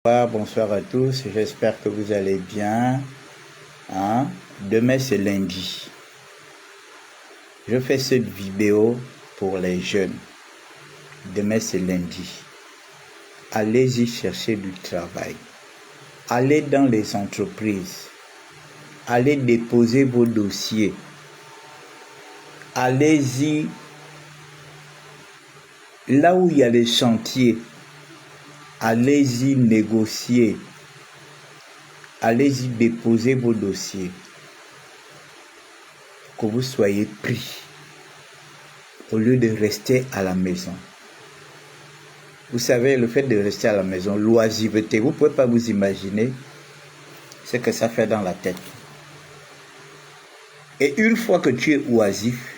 Bonsoir à tous, j'espère que vous allez bien. Demain c'est lundi. Je fais cette vidéo pour les jeunes. Demain c'est lundi. Allez-y chercher du travail. Allez dans les entreprises. Allez déposer vos dossiers. Allez-y là où il y a les chantiers. Allez-y négocier. Allez-y déposer vos dossiers. Que vous soyez pris. Au lieu de rester à la maison. Vous savez, le fait de rester à la maison, l'oisiveté, vous ne pouvez pas vous imaginer ce que ça fait dans la tête. Et une fois que tu es oisif,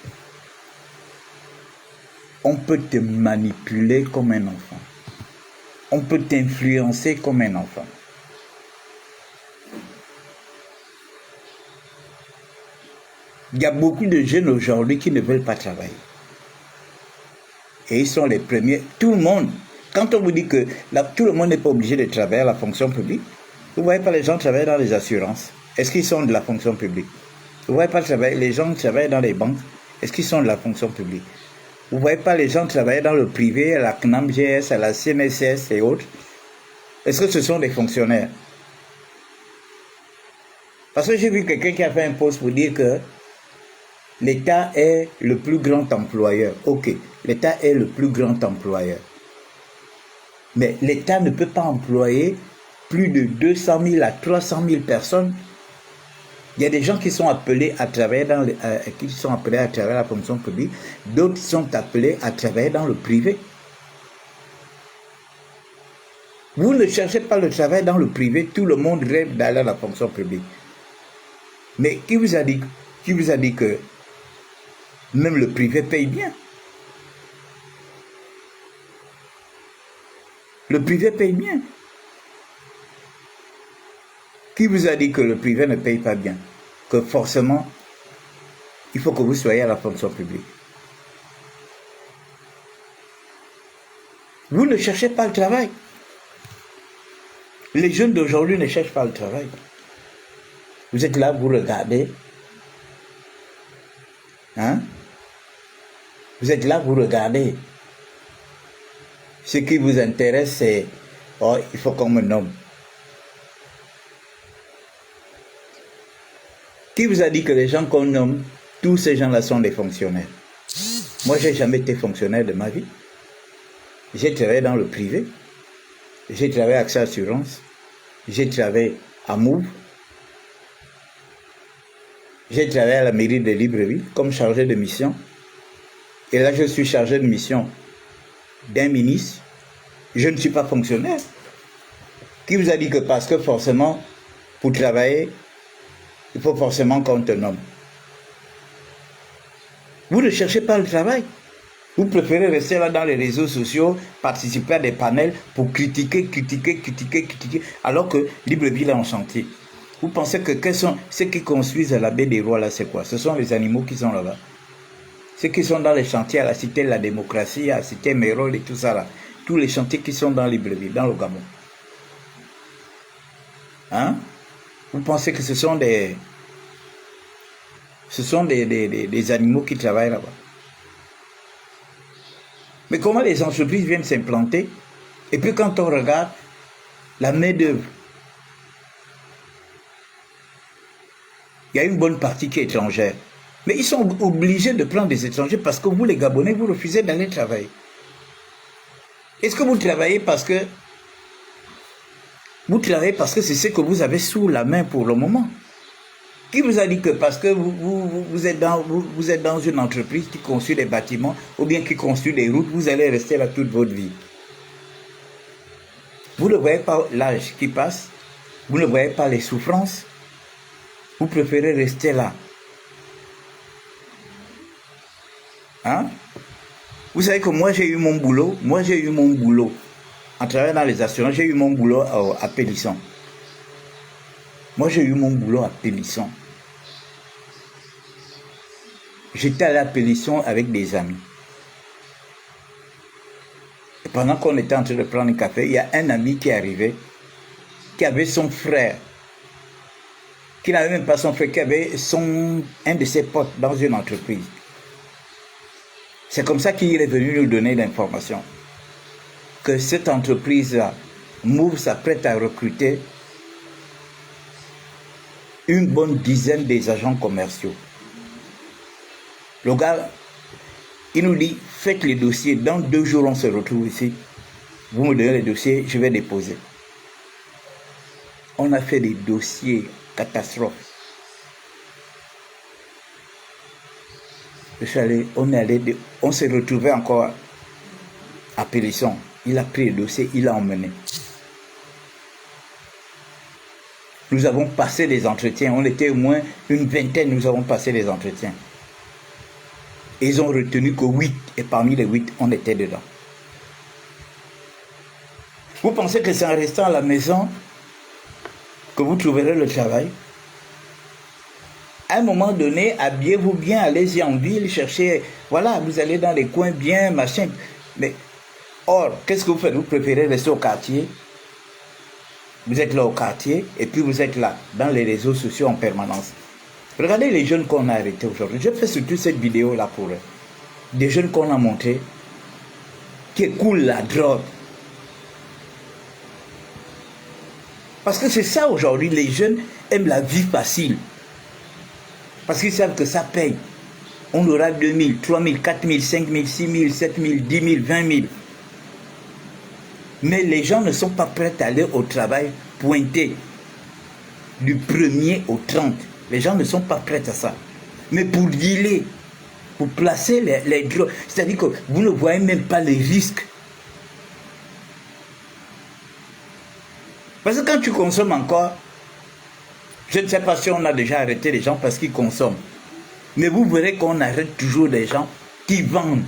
on peut te manipuler comme un enfant. On peut t'influencer comme un enfant. Il y a beaucoup de jeunes aujourd'hui qui ne veulent pas travailler. Et ils sont les premiers. Tout le monde, quand on vous dit que tout le monde n'est pas obligé de travailler à la fonction publique, vous ne voyez pas les gens travailler dans les assurances. Est-ce qu'ils sont de la fonction publique? Vous ne voyez pas les gens travailler dans les banques. Est-ce qu'ils sont de la fonction publique? Vous ne voyez pas les gens travailler dans le privé, à la CNAMGS, à la CNSS et autres. Est-ce que ce sont des fonctionnaires? Parce que j'ai vu quelqu'un qui a fait un post pour dire que l'État est le plus grand employeur. Ok, l'État est le plus grand employeur. Mais l'État ne peut pas employer plus de 200 000 à 300 000 personnes. Il y a des gens qui sont appelés à travailler dans la fonction publique, d'autres sont appelés à travailler dans le privé. Vous ne cherchez pas le travail dans le privé, tout le monde rêve d'aller à la fonction publique. Mais qui vous a dit que même le privé paye bien? Le privé paye bien. Qui vous a dit que le privé ne paye pas bien? Que forcément, il faut que vous soyez à la fonction publique. Vous ne cherchez pas le travail. Les jeunes d'aujourd'hui ne cherchent pas le travail. Vous êtes là, vous regardez. Vous êtes là, vous regardez. Ce qui vous intéresse, c'est « Oh, il faut qu'on me nomme ». Qui vous a dit que les gens qu'on nomme, tous ces gens-là sont des fonctionnaires? Moi, je n'ai jamais été fonctionnaire de ma vie. J'ai travaillé dans le privé. J'ai travaillé à AXA Assurance. J'ai travaillé à Move. J'ai travaillé à la mairie de Libreville comme chargé de mission. Et là, je suis chargé de mission d'un ministre. Je ne suis pas fonctionnaire. Qui vous a dit que parce que forcément, pour travailler, il faut forcément qu'on te nomme? Vous ne cherchez pas le travail. Vous préférez rester là dans les réseaux sociaux, participer à des panels pour critiquer, alors que Libreville est en chantier. Vous pensez que quels sont ceux qui construisent la baie des Rois là, c'est quoi? Ce sont les animaux qui sont là-bas. Ceux qui sont dans les chantiers à la Cité de la Démocratie, à la Cité Mérol et tout ça là. Tous les chantiers qui sont dans Libreville, dans le Gabon. Vous pensez que ce sont des animaux qui travaillent là-bas? Mais comment les entreprises viennent s'implanter? Et puis quand on regarde la main-d'œuvre, il y a une bonne partie qui est étrangère. Mais ils sont obligés de prendre des étrangers parce que vous, les Gabonais, vous refusez d'aller travailler. Est-ce que vous travaillez parce que c'est ce que vous avez sous la main pour le moment? Qui vous a dit que parce que vous êtes dans une entreprise qui construit des bâtiments ou bien qui construit des routes, vous allez rester là toute votre vie? Vous ne voyez pas l'âge qui passe, vous ne voyez pas les souffrances, vous préférez rester là. Vous savez que moi j'ai eu mon boulot, en travaillant dans les assurances, j'ai eu mon boulot à Pélisson. Moi j'ai eu mon boulot à Pélisson. J'étais allé à Pélisson avec des amis. Et pendant qu'on était en train de prendre un café, il y a un ami qui est arrivé. qui avait son frère, qui n'avait même pas son frère, qui avait un de ses potes dans une entreprise. C'est comme ça qu'il est venu nous donner l'information que cette entreprise-là, Move, s'apprête à recruter une bonne dizaine des agents commerciaux. Le gars, il nous dit, faites les dossiers, dans 2 jours on se retrouve ici, vous me donnez les dossiers, je vais déposer. On a fait des dossiers catastrophes. Je suis allé, on s'est retrouvé encore à Pélisson. Il a pris le dossier, il l'a emmené. Nous avons passé des entretiens, on était au moins une vingtaine, nous avons passé des entretiens. Ils ont retenu que 8, et parmi les 8, on était dedans. Vous pensez que c'est en restant à la maison que vous trouverez le travail? À un moment donné, habillez-vous bien, allez-y en ville, cherchez, voilà, vous allez dans les coins bien, machin. Mais, or, qu'est-ce que vous faites? Vous préférez rester au quartier? Vous êtes là au quartier, et puis vous êtes là, dans les réseaux sociaux en permanence. Regardez les jeunes qu'on a arrêtés aujourd'hui. Je fais surtout cette vidéo-là pour eux. Des jeunes qu'on a montrés, qui écoulent la drogue. Parce que c'est ça aujourd'hui, les jeunes aiment la vie facile. Parce qu'ils savent que ça paye. On aura 2 000, 3 000, 4 000, 5 000, 6 000, 7 000, 10 000, 20 000. Mais les gens ne sont pas prêts à aller au travail pointé du 1er au 30. Les gens ne sont pas prêts à ça. Mais pour dealer, pour placer les drogues, c'est-à-dire que vous ne voyez même pas les risques. Parce que quand tu consommes encore, je ne sais pas si on a déjà arrêté les gens parce qu'ils consomment. Mais vous verrez qu'on arrête toujours des gens qui vendent.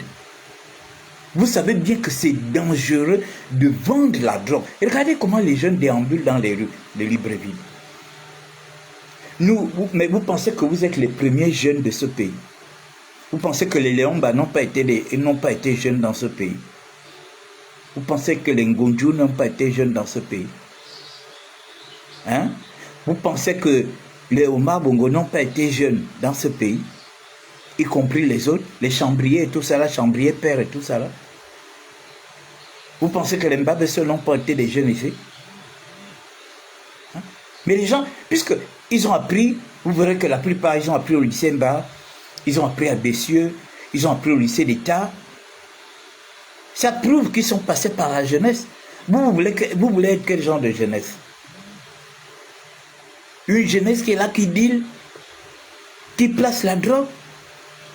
Vous savez bien que c'est dangereux de vendre la drogue. Et regardez comment les jeunes déambulent dans les rues de Libreville. Mais vous pensez que vous êtes les premiers jeunes de ce pays. Vous pensez que les Léomba n'ont pas été jeunes dans ce pays. Vous pensez que les Ngonjou n'ont pas été jeunes dans ce pays. Hein? Vous pensez que les Omar Bongo n'ont pas été jeunes dans ce pays, y compris les autres, les Chambriers et tout ça là, Chambriers père et tout ça là. Vous pensez que les Mbabesseux n'ont pas été des jeunes ici? Hein? Mais les gens, puisqu'ils ont appris, vous verrez que la plupart, ils ont appris au lycée Mba, ils ont appris à Bessieux, ils ont appris au lycée d'État. Ça prouve qu'ils sont passés par la jeunesse. Vous voulez être quel genre de jeunesse? Une jeunesse qui est là, qui deal, qui place la drogue.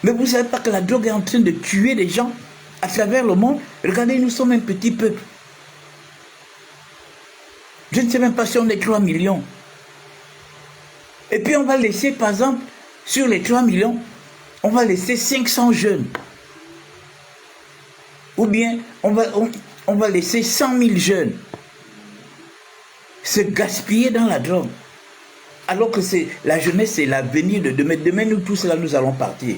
Mais vous ne savez pas que la drogue est en train de tuer les gens à travers le monde. Regardez, nous sommes un petit peuple. Je ne sais même pas si on est 3 millions. Et puis on va laisser, par exemple, sur les 3 millions, on va laisser 500 jeunes. Ou bien on va laisser 100 000 jeunes se gaspiller dans la drogue. Alors que la jeunesse, c'est l'avenir de demain. Demain, nous tous là, nous allons partir.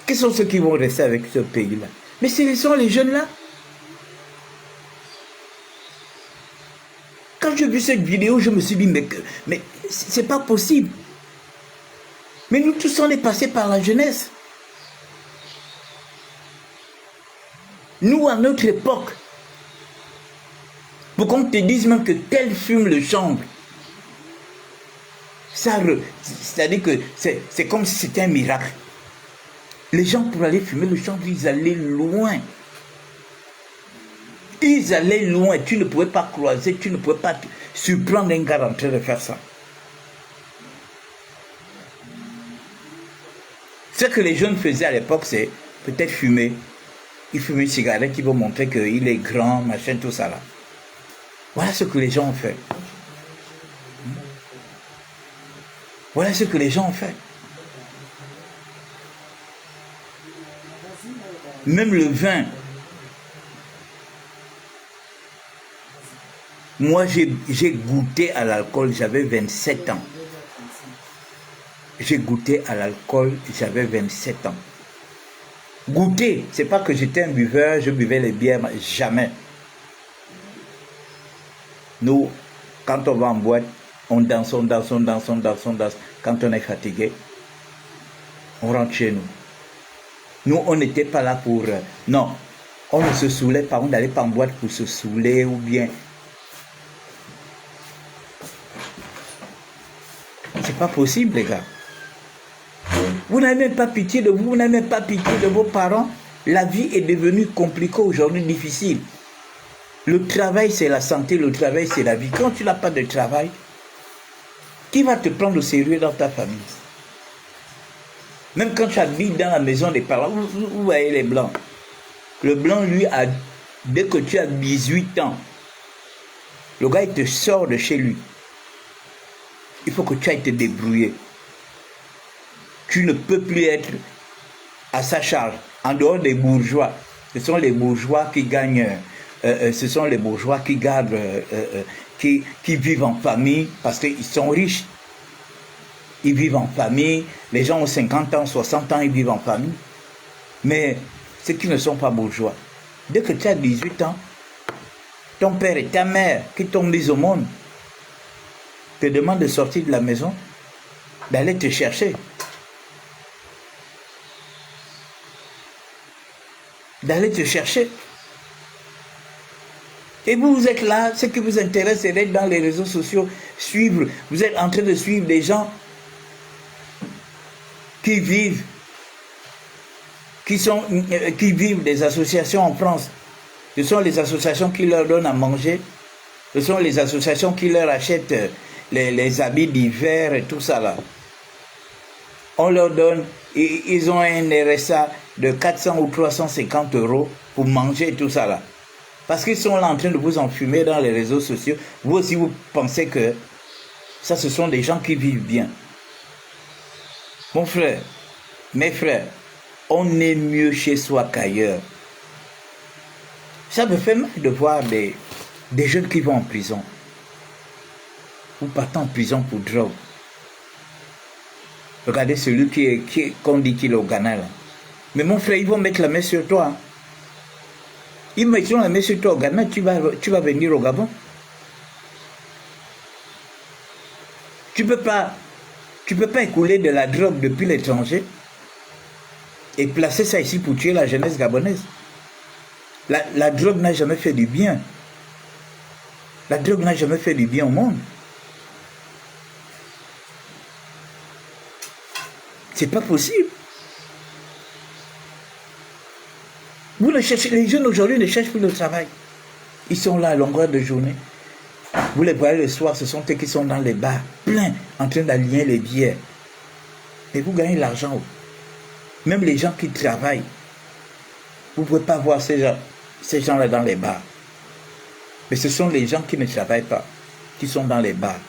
Quels sont ceux qui vont rester avec ce pays-là? Mais ce sont les jeunes-là. Quand j'ai vu cette vidéo, je me suis dit, mais c'est pas possible. Mais nous tous, on est passés par la jeunesse. Nous, à notre époque, pour qu'on te dise même que tel fume le chanvre, c'est-à-dire que c'est comme si c'était un miracle. Les gens, pour aller fumer le chanvre, ils allaient loin. Ils allaient loin. Tu ne pouvais pas croiser, tu ne pouvais pas surprendre un gars en train de faire ça. Ce que les jeunes faisaient à l'époque, c'est peut-être fumer. Ils fument une cigarette qui va montrer qu'il est grand, machin, tout ça là. Voilà ce que les gens ont fait. Voilà ce que les gens ont fait. Même le vin. Moi, j'ai goûté à l'alcool, j'avais 27 ans. J'ai goûté à l'alcool, j'avais 27 ans. Goûter, c'est pas que j'étais un buveur, je buvais les bières, jamais. Nous, Quand on va en boîte, on danse, on danse, on danse, on danse, on danse. Quand on est fatigué, on rentre chez nous. Nous, on n'était pas là pour... non, on ne se saoulait pas, on n'allait pas en boîte pour se saouler ou bien... C'est pas possible, les gars. Vous n'avez même pas pitié de vous, vous n'avez même pas pitié de vos parents. La vie est devenue compliquée aujourd'hui, difficile. Le travail, c'est la santé, le travail, c'est la vie. Quand tu n'as pas de travail, qui va te prendre au sérieux dans ta famille? Même quand tu habites dans la maison des parents, vous voyez les blancs. Le blanc, lui, dès que tu as 18 ans, le gars, il te sort de chez lui. Il faut que tu ailles te débrouiller. Tu ne peux plus être à sa charge. En dehors des bourgeois, ce sont les bourgeois qui gagnent, ce sont les bourgeois qui gardent, qui vivent en famille parce qu'ils sont riches. Ils vivent en famille. Les gens ont 50 ans, 60 ans, ils vivent en famille. Mais ceux qui ne sont pas bourgeois, dès que tu as 18 ans, ton père et ta mère qui t'ont mis au monde te demandent de sortir de la maison, d'aller te chercher. D'aller te chercher. Et vous êtes là, ce qui vous intéresse, c'est d'être dans les réseaux sociaux, suivre. Vous êtes en train de suivre des gens qui vivent, qui vivent des associations en France. Ce sont les associations qui leur donnent à manger. Ce sont les associations qui leur achètent les habits d'hiver et tout ça là. On leur donne, ils ont un RSA de 400 ou 350 € pour manger et tout ça là. Parce qu'ils sont là en train de vous enfumer dans les réseaux sociaux. Vous aussi, vous pensez que ça, ce sont des gens qui vivent bien. Mon frère, mes frères, on est mieux chez soi qu'ailleurs. Ça me fait mal de voir des jeunes qui vont en prison. Ou partent en prison pour drogue. Regardez celui qu'on dit qu'il est au Ghana là. Mais mon frère, ils vont mettre la main sur toi. Ils mettront la main sur toi au Ghana, tu vas venir au Gabon. Tu peux pas écouler de la drogue depuis l'étranger et placer ça ici pour tuer la jeunesse gabonaise. La drogue n'a jamais fait du bien. La drogue n'a jamais fait du bien au monde. C'est pas possible. Les jeunes aujourd'hui ne cherchent plus le travail. Ils sont là à longueur de journée. Vous les voyez le soir, ce sont eux qui sont dans les bars, pleins, en train d'aligner les billets. Et vous gagnez l'argent. Même les gens qui travaillent, vous ne pouvez pas voir ces gens-là dans les bars. Mais ce sont les gens qui ne travaillent pas, qui sont dans les bars,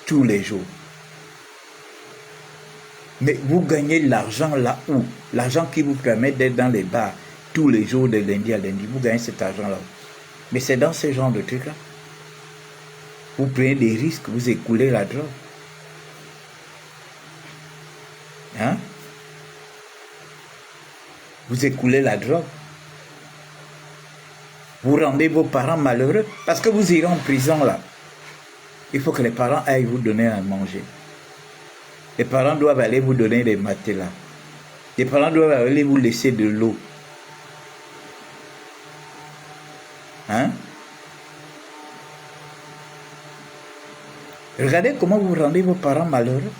tous les jours. Mais vous gagnez l'argent là où? L'argent qui vous permet d'être dans les bars tous les jours de lundi à lundi. Vous gagnez cet argent-là. Mais c'est dans ce genre de trucs-là. Vous prenez des risques, vous écoulez la drogue. Hein? Vous écoulez la drogue. Vous rendez vos parents malheureux parce que vous irez en prison là. Il faut que les parents aillent vous donner à manger. Les parents doivent aller vous donner des matelas. Les parents doivent aller vous laisser de l'eau. Hein? Regardez comment vous rendez vos parents malheureux.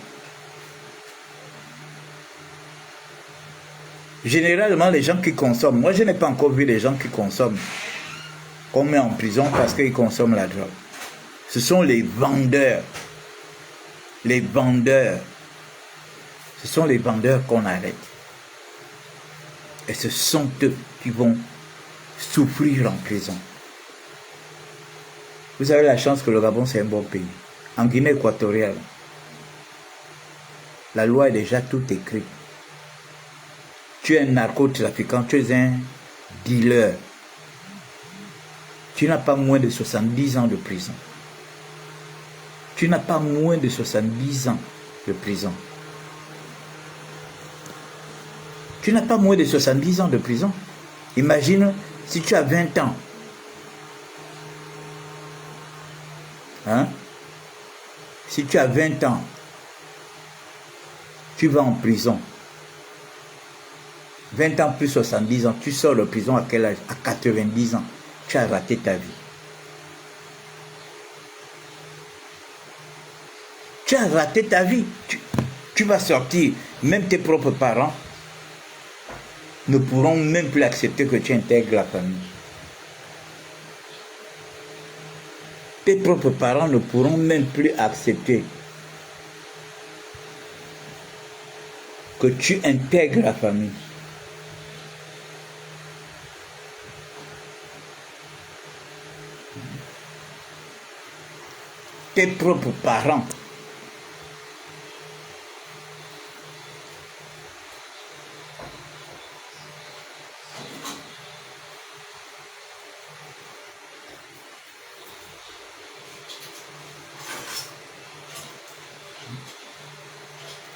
Généralement, les gens qui consomment, moi je n'ai pas encore vu des gens qui consomment, qu'on met en prison parce qu'ils consomment la drogue. Ce sont les vendeurs. Les vendeurs. Ce sont les vendeurs qu'on arrête. Et ce sont eux qui vont souffrir en prison. Vous avez la chance que le Gabon, c'est un bon pays. En Guinée équatoriale, la loi est déjà tout écrite. Tu es un narcotrafiquant, tu es un dealer. Tu n'as pas moins de 70 ans de prison. Tu n'as pas moins de 70 ans de prison. Tu n'as pas moins de 70 ans de prison. Imagine si tu as 20 ans. Hein? Si tu as 20 ans, tu vas en prison. 20 ans plus 70 ans, tu sors de prison à quel âge? À 90 ans. Tu as raté ta vie. Tu as raté ta vie. Tu vas sortir. Même tes propres parents ne pourront même plus accepter que tu intègres la famille. Tes propres parents ne pourront même plus accepter que tu intègres la famille. Tes propres parents.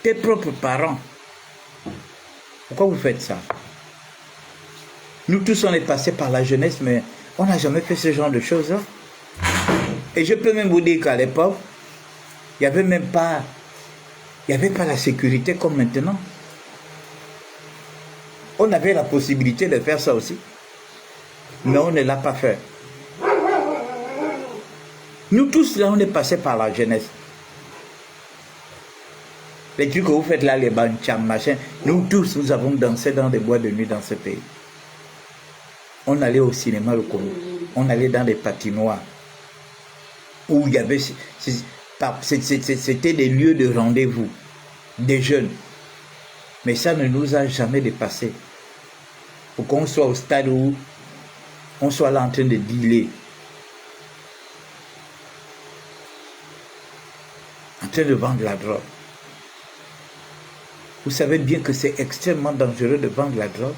Tes propres parents. Pourquoi vous faites ça? Nous tous, on est passés par la jeunesse, mais on n'a jamais fait ce genre de choses. Hein? Et je peux même vous dire qu'à l'époque, il n'y avait même pas, la sécurité comme maintenant. On avait la possibilité de faire ça aussi, mais on ne l'a pas fait. Nous tous, là, on est passés par la jeunesse. Les trucs que vous faites là, les bancham, machin, nous tous, nous avons dansé dans des boîtes de nuit dans ce pays. On allait au cinéma le Congo, on allait dans des patinoires, où il y avait, c'était des lieux de rendez-vous, des jeunes. Mais ça ne nous a jamais dépassé. Pour qu'on soit au stade où on soit là en train de dealer, en train de vendre la drogue. Vous savez bien que c'est extrêmement dangereux de vendre la drogue.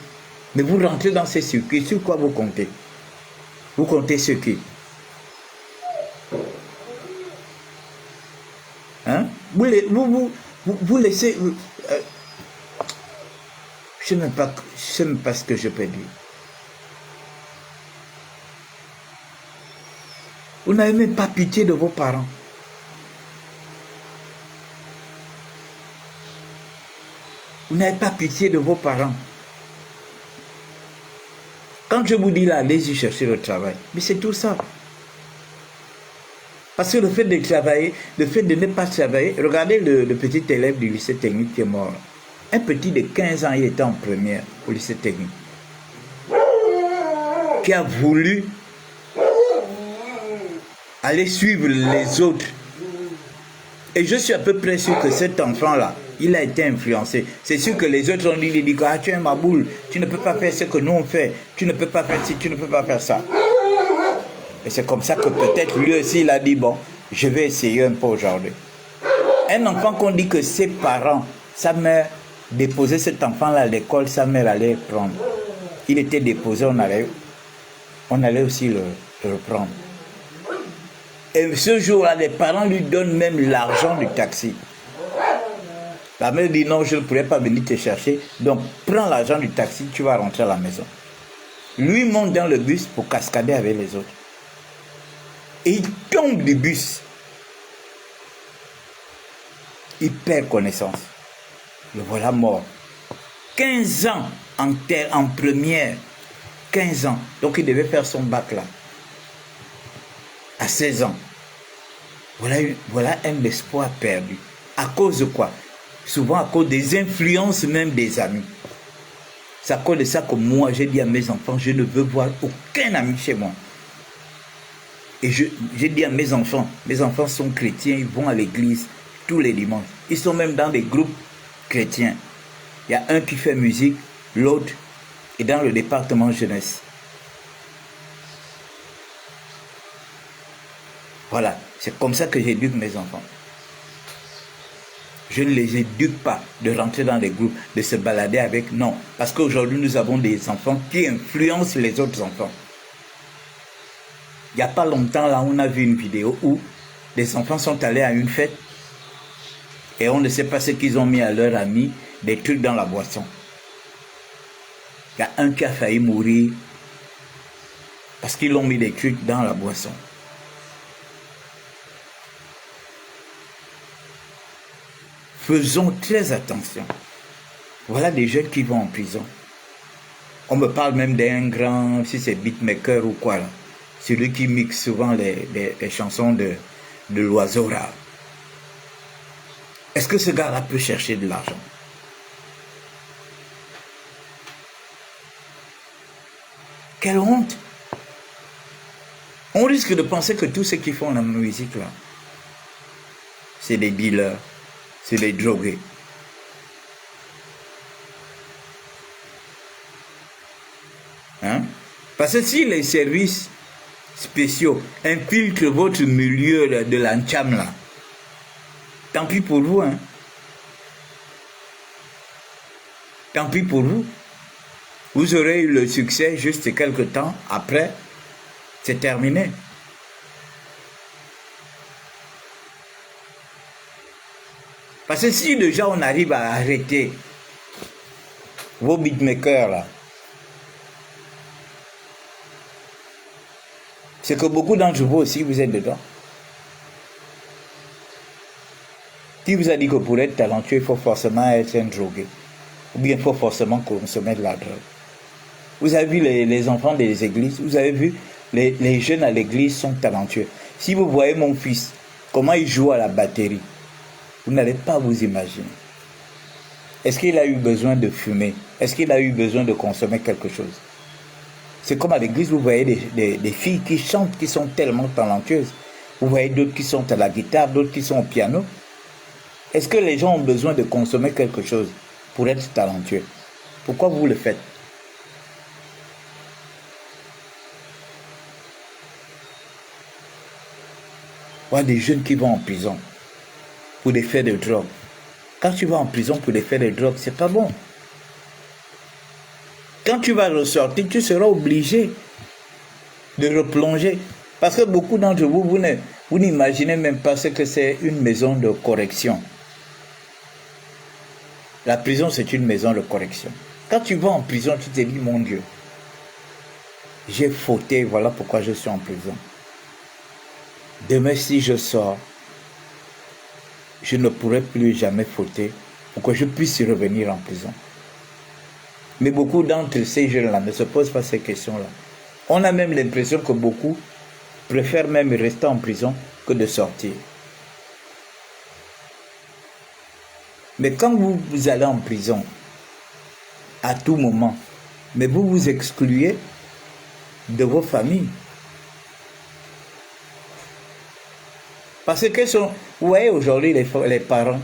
Mais vous rentrez dans ces circuits, sur quoi vous comptez? Vous comptez ce qui? Hein? Vous laissez... je ne sais même pas ce que je peux dire. Vous n'avez même pas pitié de vos parents. Vous n'avez pas pitié de vos parents. Quand je vous dis là, allez-y chercher le travail. Mais c'est tout ça. Parce que le fait de travailler, le fait de ne pas travailler, regardez le petit élève du lycée technique qui est mort. Un petit de 15 ans, il était en première au lycée technique. Qui a voulu aller suivre les autres. Et je suis à peu près sûr que cet enfant-là, il a été influencé. C'est sûr que les autres ont dit, ah, tu es ma boule, tu ne peux pas faire ce que nous on fait, tu ne peux pas faire ci, tu ne peux pas faire ça. Et c'est comme ça que peut-être lui aussi, il a dit, bon, je vais essayer un peu aujourd'hui. Un enfant qu'on dit que ses parents, sa mère, déposait cet enfant-là à l'école, sa mère allait prendre. Il était déposé, on allait aussi le reprendre. Et ce jour-là, les parents lui donnent même l'argent du taxi. La mère dit non, je ne pourrais pas venir te chercher. Donc, prends l'argent du taxi, tu vas rentrer à la maison. Lui monte dans le bus pour cascader avec les autres. Et il tombe du bus. Il perd connaissance. Le voilà mort. 15 ans en première. 15 ans. Donc, il devait faire son bac là. À 16 ans. Voilà un espoir perdu. À cause de quoi? Souvent à cause des influences même des amis. C'est à cause de ça que moi, j'ai dit à mes enfants, je ne veux voir aucun ami chez moi. Et j'ai dit à mes enfants sont chrétiens, ils vont à l'église tous les dimanches. Ils sont même dans des groupes chrétiens. Il y a un qui fait musique, l'autre est dans le département jeunesse. Voilà, c'est comme ça que j'éduque mes enfants. Je ne les éduque pas de rentrer dans des groupes, de se balader avec, non. Parce qu'aujourd'hui, nous avons des enfants qui influencent les autres enfants. Il n'y a pas longtemps, là, on a vu une vidéo où des enfants sont allés à une fête et on ne sait pas ce qu'ils ont mis à leurs amis, des trucs dans la boisson. Il y a un qui a failli mourir parce qu'ils ont mis des trucs dans la boisson. Faisons très attention. Voilà des jeunes qui vont en prison. On me parle même d'un grand, si c'est beatmaker ou quoi là. Celui qui mixe souvent les chansons de l'oiseau rare. Est-ce que ce gars-là peut chercher de l'argent? Quelle honte! On risque de penser que tous ceux qui font la musique là, c'est des dealers, c'est des drogués. Hein? Parce que si les services spéciaux infiltrent votre milieu de l'ancham là, tant pis pour vous, hein. Tant pis pour vous. Vous aurez eu le succès juste quelques temps après, c'est terminé. Parce que si déjà on arrive à arrêter vos beatmakers là, c'est que beaucoup d'entre vous aussi, vous êtes dedans. Qui vous a dit que pour être talentueux, il faut forcément être un drogué? Ou bien il faut forcément consommer de la drogue? Vous avez vu les enfants des églises, vous avez vu les jeunes à l'église sont talentueux. Si vous voyez mon fils, comment il joue à la batterie, vous n'allez pas vous imaginer. Est-ce qu'il a eu besoin de fumer? Est-ce qu'il a eu besoin de consommer quelque chose? C'est comme à l'église, vous voyez des filles qui chantent, qui sont tellement talentueuses. Vous voyez d'autres qui sont à la guitare, d'autres qui sont au piano. Est-ce que les gens ont besoin de consommer quelque chose pour être talentueux? Pourquoi vous le faites? Voilà des jeunes qui vont en prison pour des faits de drogue. Quand tu vas en prison pour des faits de drogue, c'est pas bon. Quand tu vas ressortir, tu seras obligé de replonger. Parce que beaucoup d'entre vous, vous n'imaginez même pas ce que c'est une maison de correction. La prison, c'est une maison de correction. Quand tu vas en prison, tu te dis, mon Dieu, j'ai fauté, voilà pourquoi je suis en prison. Demain, si je sors, je ne pourrai plus jamais fauter pour que je puisse revenir en prison. Mais beaucoup d'entre ces jeunes-là ne se posent pas ces questions-là. On a même l'impression que beaucoup préfèrent même rester en prison que de sortir. Mais quand vous allez en prison, à tout moment, mais vous vous excluez de vos familles. Parce que vous voyez aujourd'hui les parents.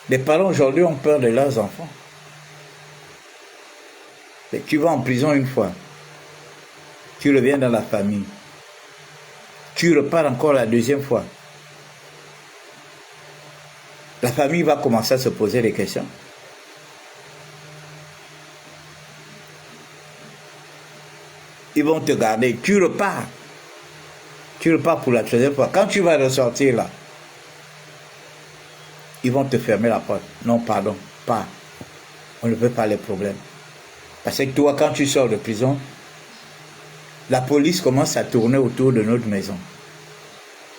Les parents aujourd'hui ont peur de leurs enfants. Et tu vas en prison une fois. Tu reviens dans la famille. Tu repars encore la deuxième fois. La famille va commencer à se poser des questions. Ils vont te garder. Tu repars. Tu repars pour la troisième fois. Quand tu vas ressortir là, ils vont te fermer la porte. Non, pardon, pas. On ne veut pas les problèmes. Parce que toi, quand tu sors de prison, la police commence à tourner autour de notre maison.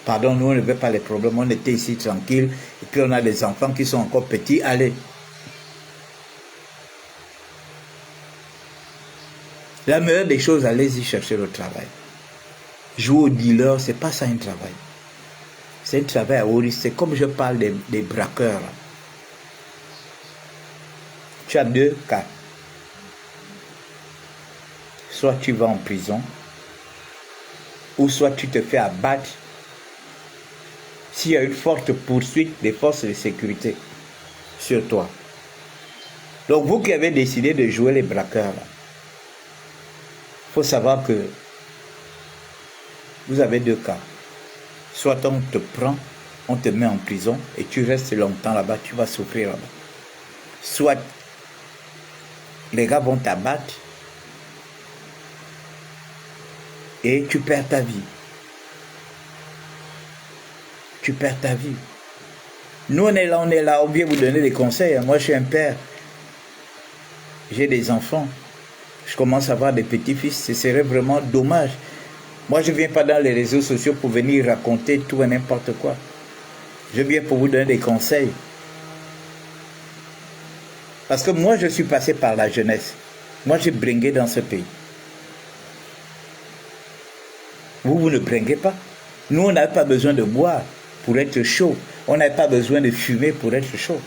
Pardon, nous, on ne veut pas les problèmes. On était ici tranquille. Et puis, on a des enfants qui sont encore petits. Allez. La meilleure des choses, allez-y chercher le travail. Jouer au dealer, c'est pas ça un travail. C'est un travail à haut risque. C'est comme je parle des braqueurs. Là. Tu as deux cas. Soit tu vas en prison, ou soit tu te fais abattre s'il y a une forte poursuite des forces de sécurité sur toi. Donc vous qui avez décidé de jouer les braqueurs, il faut savoir que vous avez deux cas. Soit on te prend, on te met en prison et tu restes longtemps là-bas, tu vas souffrir là-bas. Soit les gars vont t'abattre et tu perds ta vie. Tu perds ta vie. Nous on est là, on vient vous donner des conseils. Moi je suis un père. J'ai des enfants. Je commence à avoir des petits-fils. Ce serait vraiment dommage. Moi je ne viens pas dans les réseaux sociaux pour venir raconter tout et n'importe quoi. Je viens pour vous donner des conseils. Parce que moi, je suis passé par la jeunesse. Moi, j'ai bringué dans ce pays. Vous ne bringuez pas. Nous, on n'avait pas besoin de boire pour être chaud. On n'avait pas besoin de fumer pour être chaud.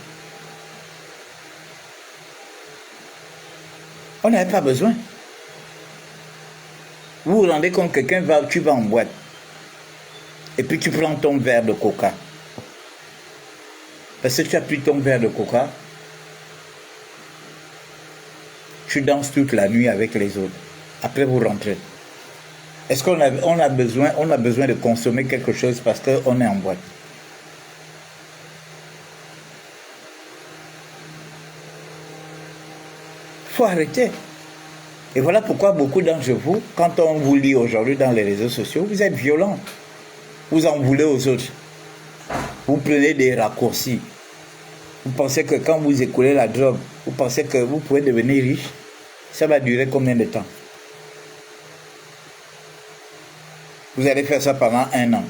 On n'avait pas besoin. Vous vous rendez compte que tu vas en boîte. Et puis tu prends ton verre de coca. Parce que tu as pris ton verre de coca. Tu danses toute la nuit avec les autres. Après, vous rentrez. Est-ce qu'on a besoin de consommer quelque chose parce qu'on est en boîte? Il faut arrêter. Et voilà pourquoi beaucoup d'entre vous, quand on vous lit aujourd'hui dans les réseaux sociaux, vous êtes violents. Vous en voulez aux autres. Vous prenez des raccourcis. Vous pensez que quand vous écoulez la drogue, vous pensez que vous pouvez devenir riche. Ça va durer combien de temps? Vous allez faire ça pendant 1 an,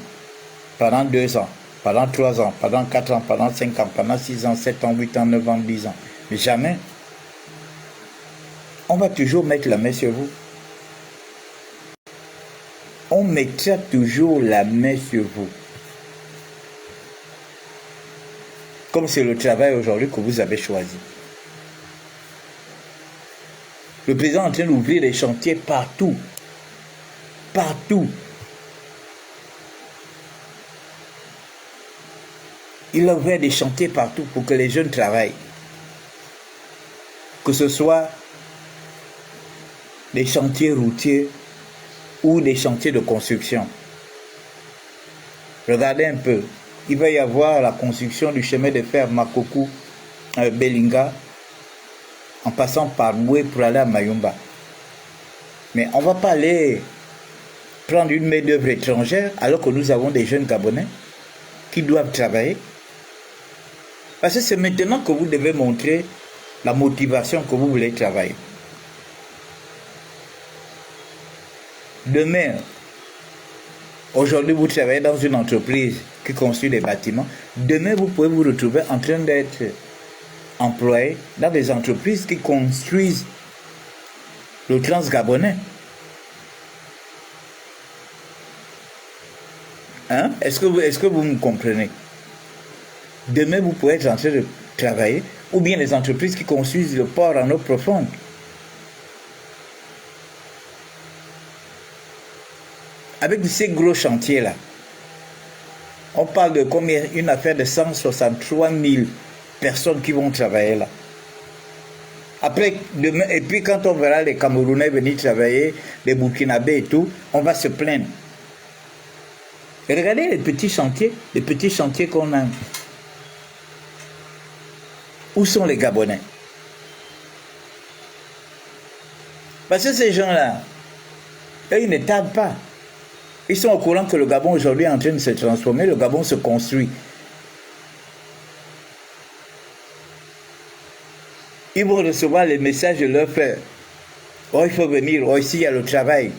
pendant 2 ans, pendant 3 ans, pendant 4 ans, pendant 5 ans, pendant 6 ans, 7 ans, 8 ans, 9 ans, 10 ans. Mais jamais. On va toujours mettre la main sur vous. On mettra toujours la main sur vous. Comme c'est le travail aujourd'hui que vous avez choisi. Le président est en train d'ouvrir des chantiers partout. Partout. Il a ouvert des chantiers partout pour que les jeunes travaillent. Que ce soit des chantiers routiers ou des chantiers de construction. Regardez un peu. Il va y avoir la construction du chemin de fer Makokou-Belinga en passant par Boué pour aller à Mayumba. Mais on ne va pas aller prendre une main-d'œuvre étrangère alors que nous avons des jeunes Gabonais qui doivent travailler. Parce que c'est maintenant que vous devez montrer la motivation que vous voulez travailler. Demain, aujourd'hui vous travaillez dans une entreprise qui construit des bâtiments. Demain, vous pouvez vous retrouver en train d'être employé dans des entreprises qui construisent le Trans-Gabonais. Hein? Est-ce que vous me comprenez? Demain, vous pouvez être en train de travailler, ou bien les entreprises qui construisent le port en eau profonde. Avec ces gros chantiers-là, on parle de combien? Une affaire de 163 000 personnes qui vont travailler là. Après, demain, et puis quand on verra les Camerounais venir travailler, les Burkinabés et tout, on va se plaindre. Et regardez les petits chantiers qu'on a. Où sont les Gabonais? Parce que ces gens-là, eux, ils ne tardent pas. Ils sont au courant que le Gabon aujourd'hui est en train de se transformer, le Gabon se construit. Ils vont recevoir les messages de leurs frères. Oh, il faut venir, oh, ici il y a le travail.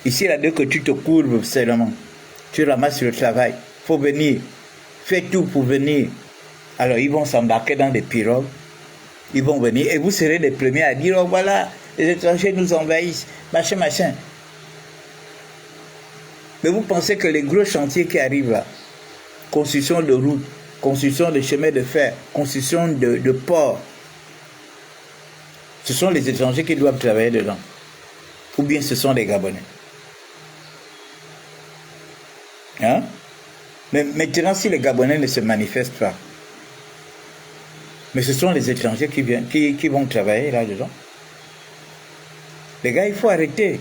Ici, là, dès que tu te courbes seulement, tu ramasses le travail. Il faut venir. Fais tout pour venir. Alors, ils vont s'embarquer dans des pirogues. Ils vont venir et vous serez les premiers à dire, oh voilà, les étrangers nous envahissent, machin, machin. Mais vous pensez que les gros chantiers qui arrivent là, construction de routes, construction de chemins de fer, construction de ports, ce sont les étrangers qui doivent travailler dedans. Ou bien ce sont les Gabonais. Hein? Mais maintenant, si les Gabonais ne se manifestent pas, mais ce sont les étrangers qui vont travailler là-dedans. Les gars, il faut arrêter.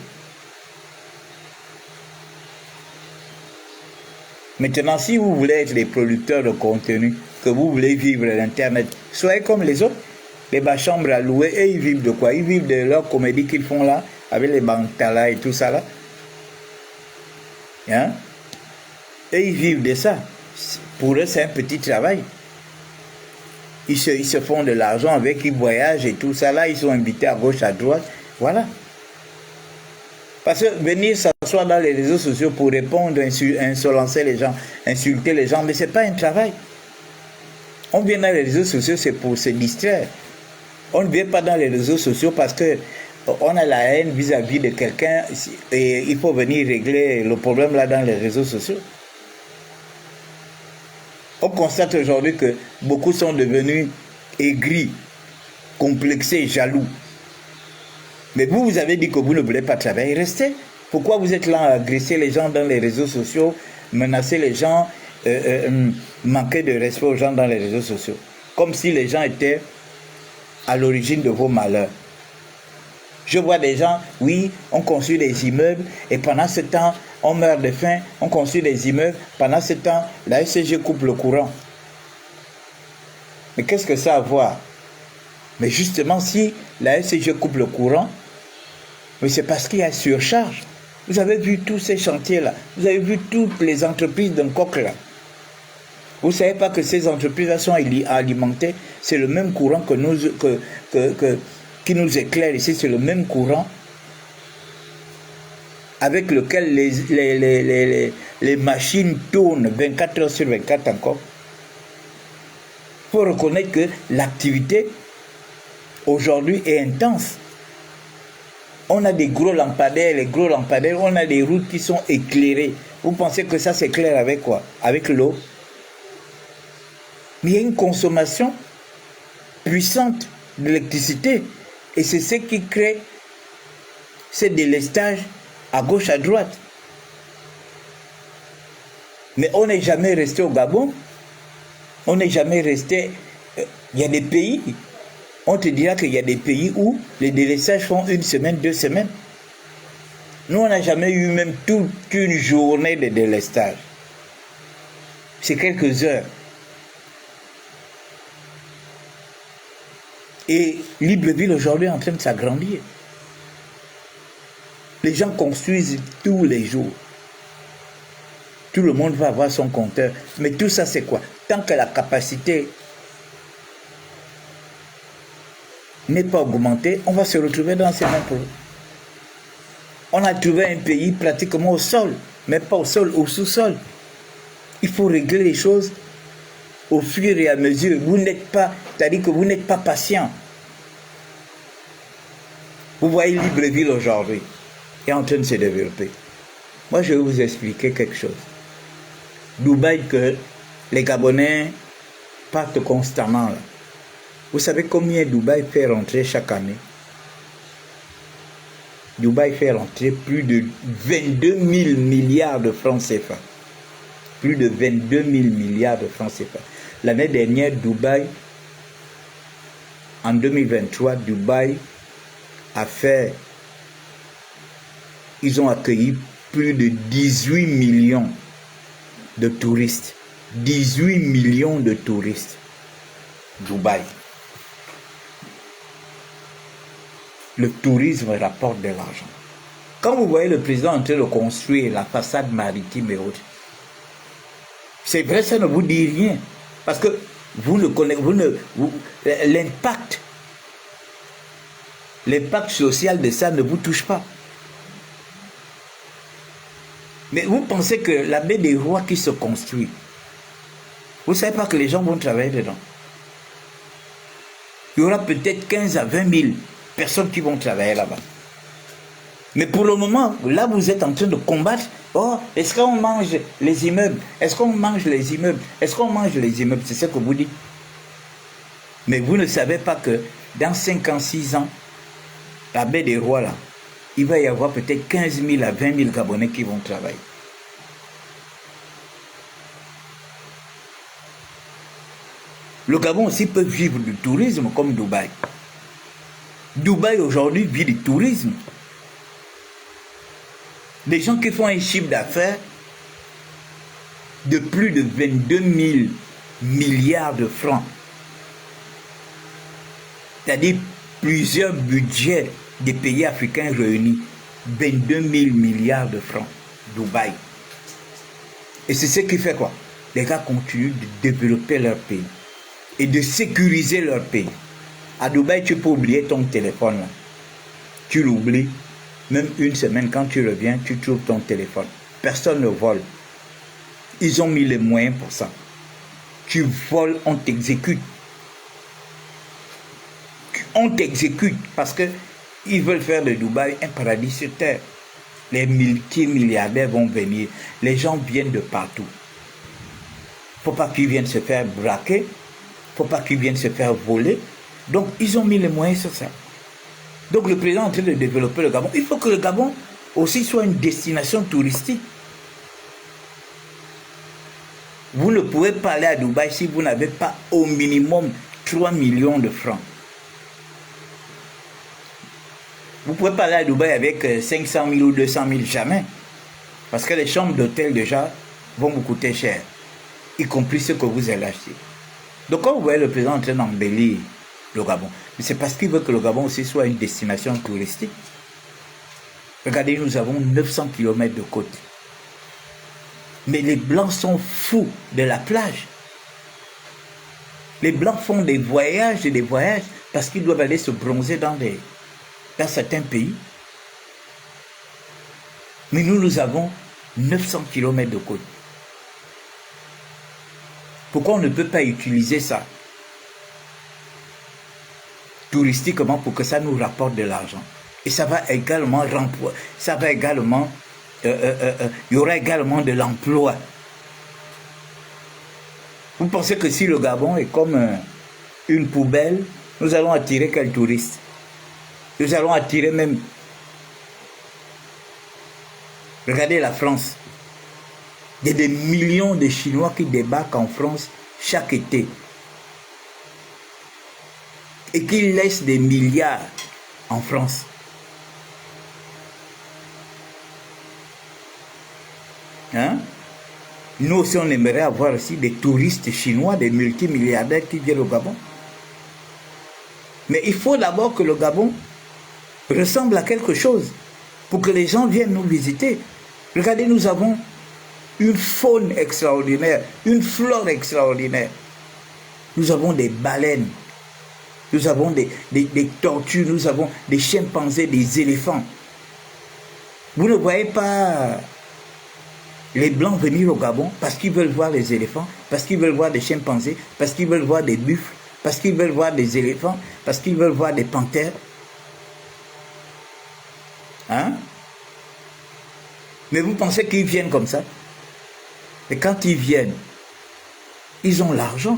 Maintenant, si vous voulez être des producteurs de contenu, que vous voulez vivre à l'Internet, soyez comme les autres. Les bas chambres à louer, et ils vivent de quoi? Ils vivent de leur comédie qu'ils font là, avec les bantala et tout ça là. Hein? Et ils vivent de ça. Pour eux, c'est un petit travail. Ils se font de l'argent avec, ils voyagent et tout ça là, ils sont invités à gauche, à droite. Voilà. Parce que venir, ça s'asseoir dans les réseaux sociaux pour répondre, insolencer les gens, insulter les gens, mais ce n'est pas un travail. On vient dans les réseaux sociaux, c'est pour se distraire. On ne vient pas dans les réseaux sociaux parce qu'on a la haine vis-à-vis de quelqu'un et il faut venir régler le problème là dans les réseaux sociaux. On constate aujourd'hui que beaucoup sont devenus aigris, complexés, jaloux. Mais vous avez dit que vous ne voulez pas travailler, restez. Pourquoi vous êtes là à agresser les gens dans les réseaux sociaux, menacer les gens, manquer de respect aux gens dans les réseaux sociaux? Comme si les gens étaient à l'origine de vos malheurs. Je vois des gens, oui, on construit des immeubles et pendant ce temps, on meurt de faim, on construit des immeubles. Pendant ce temps, la SCG coupe le courant. Mais qu'est-ce que ça a à voir? Mais justement, si la SCG coupe le courant, mais c'est parce qu'il y a surcharge. Vous avez vu tous ces chantiers-là. Vous avez vu toutes les entreprises d'un coq là. Vous ne savez pas que ces entreprises-là sont alimentées. C'est le même courant qui nous éclaire ici. C'est le même courant avec lequel les machines tournent 24 heures sur 24 encore. Il faut reconnaître que l'activité aujourd'hui est intense. On a des gros lampadaires, on a des routes qui sont éclairées. Vous pensez que ça s'éclaire avec quoi? Avec l'eau? Mais il y a une consommation puissante d'électricité. Et c'est ce qui crée ces délestages à gauche, à droite. Mais on n'est jamais resté au Gabon. On n'est jamais resté... Il y a des pays... On te dira qu'il y a des pays où les délestages font 1 semaine, 2 semaines. Nous, on n'a jamais eu même toute une journée de délestage. C'est quelques heures. Et Libreville aujourd'hui est en train de s'agrandir. Les gens construisent tous les jours. Tout le monde va avoir son compteur. Mais tout ça, c'est quoi? Tant que la capacité n'est pas augmentée, on va se retrouver dans ces mêmes problèmes. On a trouvé un pays pratiquement au sol, mais pas au sol, au sous-sol. Il faut régler les choses au fur et à mesure. Vous n'êtes pas, c'est-à-dire que vous n'êtes pas patient. Vous voyez Libreville aujourd'hui est en train de se développer. Moi, je vais vous expliquer quelque chose. Dubaï, que les Gabonais partent constamment là. Vous savez combien Dubaï fait rentrer chaque année? Dubaï fait rentrer plus de 22 000 milliards de francs CFA. Plus de 22 000 milliards de francs CFA. L'année dernière, Dubaï, en 2023, Dubaï a fait... Ils ont accueilli plus de 18 millions de touristes. 18 millions de touristes. Dubaï. Le tourisme rapporte de l'argent. Quand vous voyez le président en train de construire la façade maritime et autres, c'est vrai, ça ne vous dit rien. Parce que vous ne connaissez, l'impact social de ça ne vous touche pas. Mais vous pensez que la baie des Rois qui se construit, vous ne savez pas que les gens vont travailler dedans. Il y aura peut-être 15 à 20 000 personnes qui vont travailler là-bas. Mais pour le moment, là vous êtes en train de combattre. Oh, est-ce qu'on mange les immeubles? Est-ce qu'on mange les immeubles? Est-ce qu'on mange les immeubles? C'est ce que vous dites. Mais vous ne savez pas que dans 5 ans, 6 ans, la baie des Rois là, il va y avoir peut-être 15 000 à 20 000 Gabonais qui vont travailler. Le Gabon aussi peut vivre du tourisme comme Dubaï. Dubaï aujourd'hui vit du tourisme. Des gens qui font un chiffre d'affaires de plus de 22 000 milliards de francs. C'est-à-dire plusieurs budgets des pays africains réunis. 22 000 milliards de francs. Dubaï. Et c'est ce qui fait quoi? Les gars continuent de développer leur pays et de sécuriser leur pays. À Dubaï, tu peux oublier ton téléphone là. Tu l'oublies. même une semaine, quand tu reviens, tu trouves ton téléphone. Personne ne vole. Ils ont mis les moyens pour ça. Tu voles, on t'exécute. On t'exécute parce qu'ils veulent faire de Dubaï un paradis sur terre. Les multimilliardaires vont venir. Les gens viennent de partout. Il ne faut pas qu'ils viennent se faire braquer. Il ne faut pas qu'ils viennent se faire voler. Donc, ils ont mis les moyens sur ça. Donc, le président est en train de développer le Gabon. Il faut que le Gabon aussi soit une destination touristique. Vous ne pouvez pas aller à Dubaï si vous n'avez pas au minimum 3 millions de francs. Vous ne pouvez pas aller à Dubaï avec 500 000 ou 200 000, jamais. Parce que les chambres d'hôtel, déjà, vont vous coûter cher. Y compris ce que vous allez acheter. Donc, quand vous voyez le président en train d'embellir le Gabon, c'est parce qu'il veut que le Gabon aussi soit une destination touristique. Regardez, nous avons 900 km de côte. Mais les Blancs sont fous de la plage. Les Blancs font des voyages et des voyages parce qu'ils doivent aller se bronzer dans certains pays. Mais nous avons 900 km de côte. Pourquoi on ne peut pas utiliser ça touristiquement pour que ça nous rapporte de l'argent? Et ça va également il y aura également de l'emploi. Vous pensez que si le Gabon est comme une poubelle, nous allons attirer quels touristes? Nous allons attirer même... Regardez la France. Il y a des millions de Chinois qui débarquent en France chaque été. Et qui laissent des milliards en France. Hein? Nous aussi, on aimerait avoir aussi des touristes chinois, des multimilliardaires qui viennent au Gabon. Mais il faut d'abord que le Gabon ressemble à quelque chose pour que les gens viennent nous visiter. Regardez, nous avons une faune extraordinaire, une flore extraordinaire. Nous avons des baleines, nous avons des tortues, nous avons des chimpanzés, des éléphants. Vous ne voyez pas les Blancs venir au Gabon parce qu'ils veulent voir les éléphants, parce qu'ils veulent voir des chimpanzés, parce qu'ils veulent voir des buffles, parce qu'ils veulent voir des éléphants, parce qu'ils veulent voir des panthères. Hein? Mais vous pensez qu'ils viennent comme ça? Et quand ils viennent, ils ont l'argent.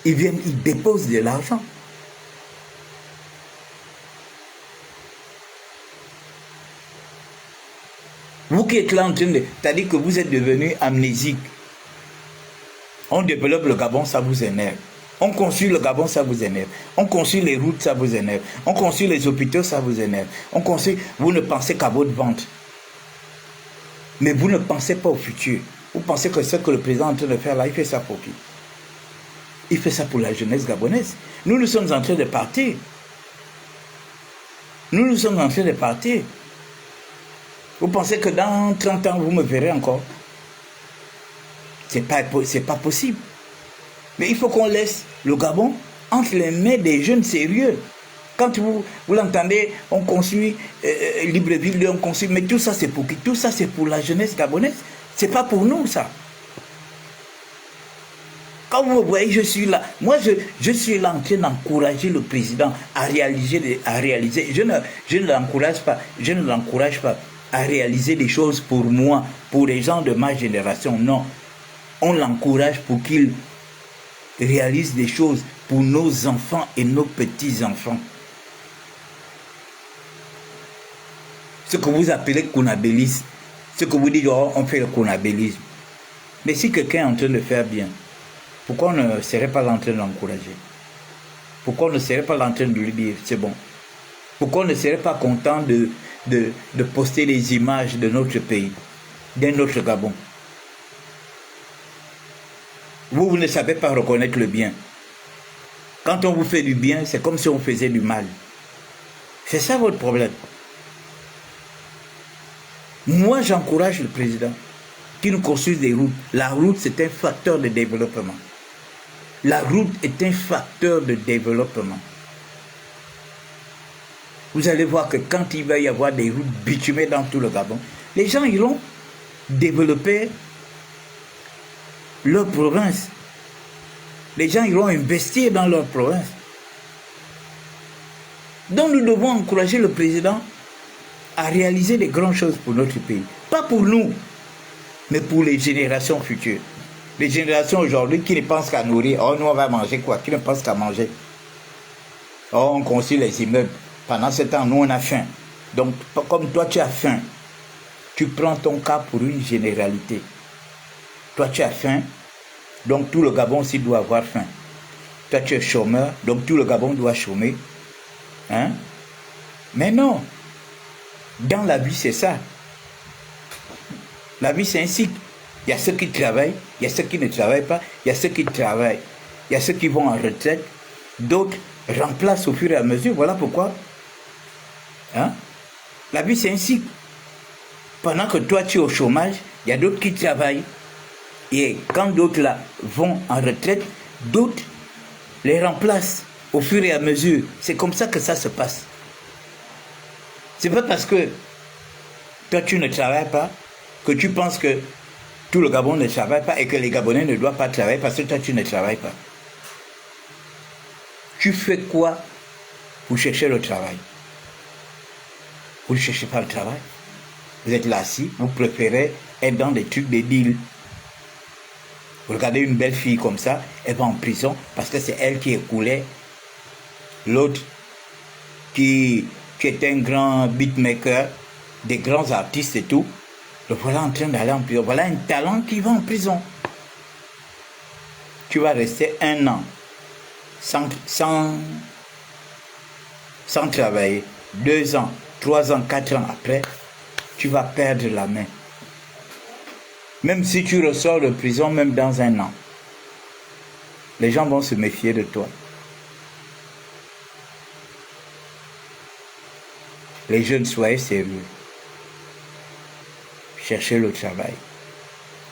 Ils viennent, ils déposent de l'argent. Vous qui êtes là en train de... C'est-à-dire que vous êtes devenu amnésique. On développe le Gabon, ça vous énerve. On construit le Gabon, ça vous énerve. On construit les routes, ça vous énerve. On construit les hôpitaux, ça vous énerve. On construit... Vous ne pensez qu'à votre ventre. Mais vous ne pensez pas au futur. Vous pensez que ce que le président est en train de faire là, il fait ça pour qui? Il fait ça pour la jeunesse gabonaise. Nous sommes en train de partir. Nous sommes en train de partir. Vous pensez que dans 30 ans, vous me verrez encore? C'est pas possible. Mais il faut qu'on laisse le Gabon entre les mains des jeunes sérieux. Quand vous l'entendez, on construit Libreville, on construit... Mais tout ça, c'est pour qui? Tout ça, c'est pour la jeunesse gabonaise. C'est pas pour nous, ça. Quand vous voyez, je suis là. Moi, je suis là en train d'encourager le président à réaliser. Je ne l'encourage pas à réaliser des choses pour moi, pour les gens de ma génération. Non. On l'encourage pour qu'il réalise des choses pour nos enfants et nos petits-enfants. Ce que vous appelez konabélisme, ce que vous dites, oh, on fait le konabélisme. Mais si quelqu'un est en train de faire bien, pourquoi on ne serait pas en train de l'encourager? Pourquoi on ne serait pas en train de lui dire, c'est bon? Pourquoi on ne serait pas content de poster les images de notre pays, d'un autre Gabon? Vous ne savez pas reconnaître le bien. Quand on vous fait du bien, c'est comme si on faisait du mal. C'est ça votre problème. Moi, j'encourage le président qui nous construise des routes. La route, c'est un facteur de développement. La route est un facteur de développement. Vous allez voir que quand il va y avoir des routes bitumées dans tout le Gabon, les gens iront développer leur province. Les gens iront investir dans leur province. Donc nous devons encourager le président à réaliser des grandes choses pour notre pays. Pas pour nous, mais pour les générations futures. Les générations aujourd'hui qui ne pensent qu'à nourrir. Oh, nous on va manger quoi? Qui ne pensent qu'à manger. Oh, on construit les immeubles. Pendant ce temps, nous on a faim. Donc, comme toi tu as faim, tu prends ton cas pour une généralité. Toi tu as faim, donc tout le Gabon aussi doit avoir faim. Toi tu es chômeur, donc tout le Gabon doit chômer. Hein? Mais non. Dans la vie, c'est ça. La vie, c'est un cycle. Il y a ceux qui travaillent, il y a ceux qui ne travaillent pas, il y a ceux qui travaillent, il y a ceux qui vont en retraite, d'autres remplacent au fur et à mesure. Voilà pourquoi. Hein? La vie, c'est un cycle. Pendant que toi, tu es au chômage, il y a d'autres qui travaillent. Et quand d'autres là vont en retraite, d'autres les remplacent au fur et à mesure. C'est comme ça que ça se passe. C'est pas parce que toi, tu ne travailles pas que tu penses que tout le Gabon ne travaille pas et que les Gabonais ne doivent pas travailler parce que toi, tu ne travailles pas. Tu fais quoi pour chercher le travail? Vous ne cherchez pas le travail. Vous êtes là assis, vous préférez être dans des trucs, des deals. Vous regardez une belle fille comme ça, elle va en prison parce que c'est elle qui écoulait l'autre qui est un grand beatmaker, des grands artistes et tout. Le voilà en train d'aller en prison. Voilà un talent qui va en prison. Tu vas rester 1 an sans travailler. 2 ans, 3 ans, 4 ans après, tu vas perdre la main. Même si tu ressors de prison, même dans 1 an, les gens vont se méfier de toi. Les jeunes, soyez sérieux. Cherchez le travail.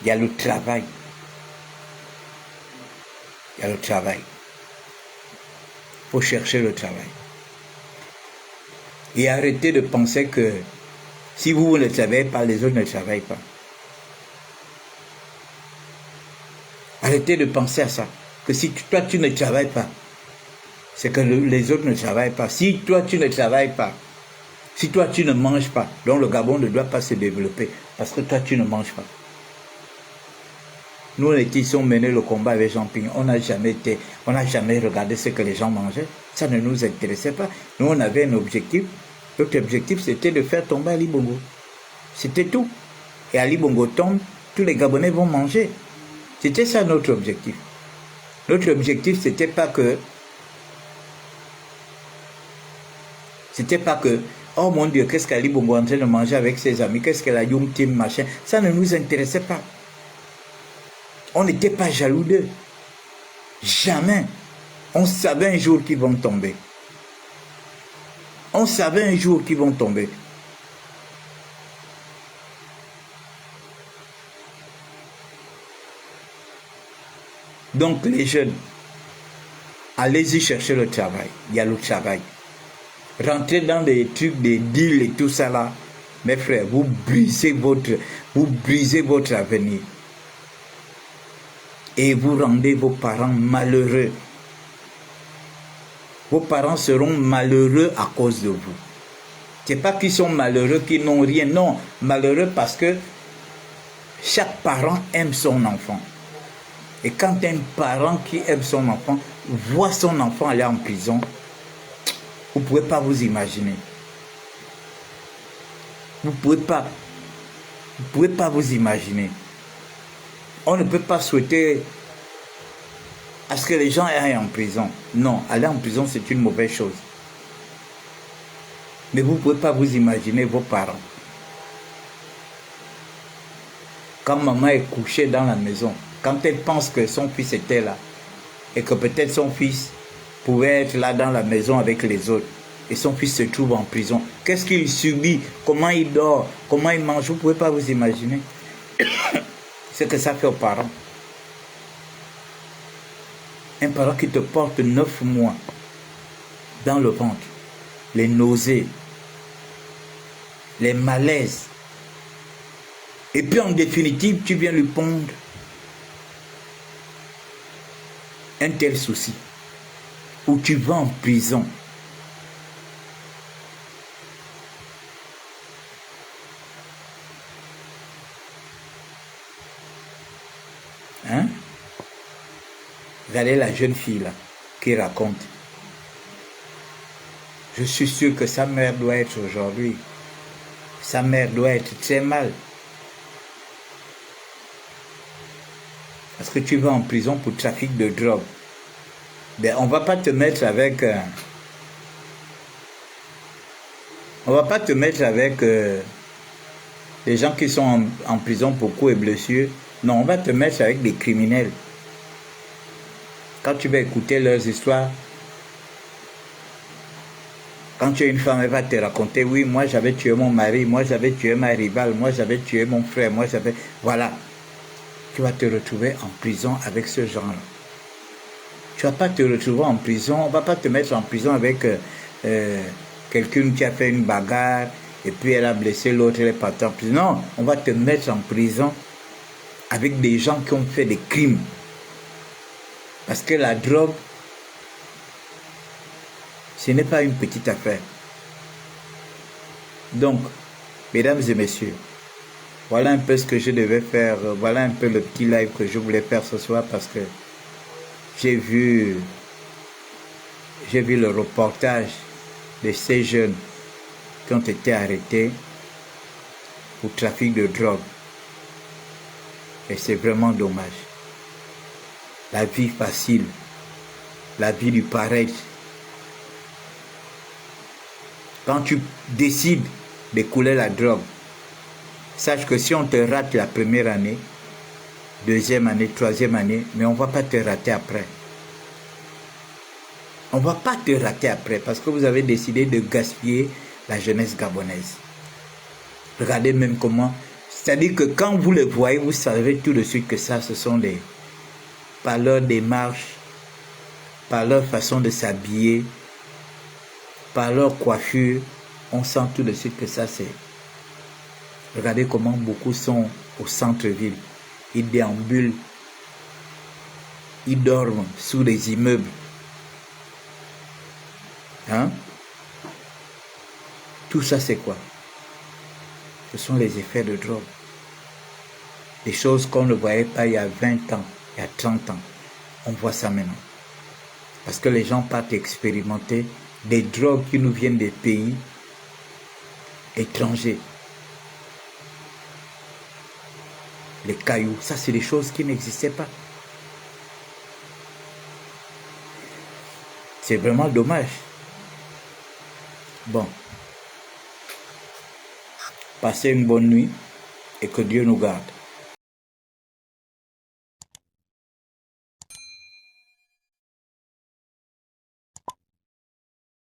Il y a le travail. Il y a le travail. Il faut chercher le travail. Et arrêtez de penser que si vous ne travaillez pas, les autres ne travaillent pas. Arrêtez de penser à ça. Que si toi tu ne travailles pas, c'est que les autres ne travaillent pas. Si toi tu ne travailles pas, si toi tu ne manges pas, donc le Gabon ne doit pas se développer parce que toi tu ne manges pas. Nous les qui sont menés le combat avec Jean-Ping, on n'a jamais regardé ce que les gens mangeaient. Ça ne nous intéressait pas. Nous on avait un objectif. Notre objectif c'était de faire tomber Ali Bongo. C'était tout. Et Ali Bongo tombe, tous les Gabonais vont manger. C'était ça notre objectif. Notre objectif c'était pas que oh mon Dieu, qu'est-ce qu'Ali Bongo est en train de manger avec ses amis, qu'est-ce que la Youm Team, machin. Ça ne nous intéressait pas. On n'était pas jaloux d'eux. Jamais. On savait un jour qu'ils vont tomber. On savait un jour qu'ils vont tomber. Donc les jeunes, allez-y chercher le travail. Il y a le travail. Rentrez dans des trucs, des deals et tout ça là. Mes frères, vous brisez votre avenir. Et vous rendez vos parents malheureux. Vos parents seront malheureux à cause de vous. Ce n'est pas qu'ils sont malheureux, qu'ils n'ont rien. Non, malheureux parce que chaque parent aime son enfant. Et quand un parent qui aime son enfant voit son enfant aller en prison, vous ne pouvez pas vous imaginer. Vous ne pouvez pas vous imaginer. On ne peut pas souhaiter à ce que les gens aillent en prison. Non, aller en prison, c'est une mauvaise chose. Mais vous ne pouvez pas vous imaginer vos parents. Quand maman est couchée dans la maison, quand elle pense que son fils était là, et que peut-être son fils pouvait être là dans la maison avec les autres, et son fils se trouve en prison, qu'est-ce qu'il subit? Comment il dort? Comment il mange? Vous ne pouvez pas vous imaginer ce que ça fait aux parents. Un parent qui te porte 9 mois dans le ventre, les nausées, les malaises. Et puis en définitive, tu viens lui pondre un tel souci, où tu vas en prison. Hein? Regardez la jeune fille là, qui raconte. Je suis sûr que sa mère doit être aujourd'hui. Sa mère doit être très mal. Parce que tu vas en prison pour trafic de drogue. Ben, on ne va pas te mettre avec... on va pas te mettre avec les gens qui sont en prison pour coups et blessures. Non, on va te mettre avec des criminels. Quand tu vas écouter leurs histoires, quand tu es une femme, elle va te raconter, oui, moi j'avais tué mon mari, moi j'avais tué ma rivale, moi j'avais tué mon frère, moi j'avais... Voilà. Tu vas te retrouver en prison avec ce genre-là. Tu ne vas pas te retrouver en prison, on ne va pas te mettre en prison avec quelqu'un qui a fait une bagarre et puis elle a blessé l'autre, elle est partie en prison. Non, on va te mettre en prison avec des gens qui ont fait des crimes. Parce que la drogue, ce n'est pas une petite affaire. Donc, mesdames et messieurs, voilà un peu ce que je devais faire. Voilà un peu le petit live que je voulais faire ce soir parce que j'ai vu le reportage de ces jeunes qui ont été arrêtés pour trafic de drogue. Et c'est vraiment dommage. La vie facile, la vie du paradis. Quand tu décides d'écouler la drogue, sache que si on te rate la première année, deuxième année, troisième année, mais on ne va pas te rater après. On ne va pas te rater après parce que vous avez décidé de gaspiller la jeunesse gabonaise. Regardez même comment... C'est-à-dire que quand vous le voyez, vous savez tout de suite que ça, ce sont des... Par leur démarche, par leur façon de s'habiller, par leur coiffure, on sent tout de suite que ça, c'est... Regardez comment beaucoup sont au centre-ville. Ils déambulent, ils dorment sous les immeubles. Hein? Tout ça, c'est quoi? Ce sont les effets de drogue. Des choses qu'on ne voyait pas il y a 20 ans, il y a 30 ans. On voit ça maintenant. Parce que les gens partent expérimenter des drogues qui nous viennent des pays étrangers. Les cailloux, ça c'est des choses qui n'existaient pas. C'est vraiment dommage. Bon. Passez une bonne nuit et que Dieu nous garde.